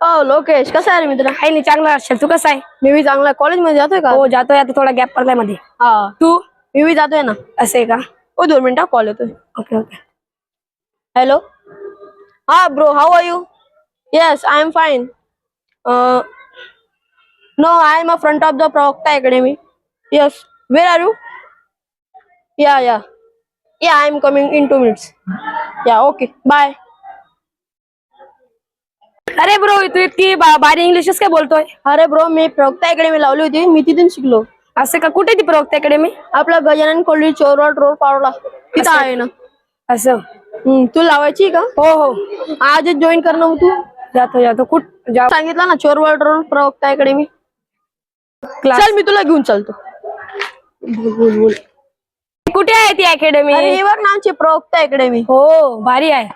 हो लोकेश, कसा आहे रे मित्र? काही नाही, चांगला असेल. तू कसा आहे? मी बी चांगला. कॉलेज मध्ये जातोय का? हो जातोय, आता थोडा गॅप पडलाय मध्ये. हा. तू? मी बी जातोय ना. असं आहे का? ओ 2 मिनिटं कॉल येतोय. Okay okay. हॅलो. हा bro, how are you? Yes, I am fine. No, I am a front of the Pravakta academy. Yes, where are you? Ya ya ya, I am coming in 2 minutes. Ya, okay, bye. अरे bro, तू इतकी भारी इंग्लिशच काय बोलतोय? अरे bro, मी प्रवक्ता academy लावली होती, मी तिथून शिकलो. असं का? कुठे ती प्रवक्ता अकॅडमी? आपला गजानन कॉलेज चोरवाड रोड पावला तिथं आहे ना. असं. तू लावायची का? हो हो, आजच जॉईन कर ना मग तू. जातो जातो. सांगितलं ना चोरवाड रोड प्रवक्ता अकॅडमी. क्लास. चल, मी तुला घेऊन चालतो. कुठे आहे ती अकॅडमी? अरे हे बघ ना, आमची प्रवक्ता अकॅडमी. हो, भारी आहे.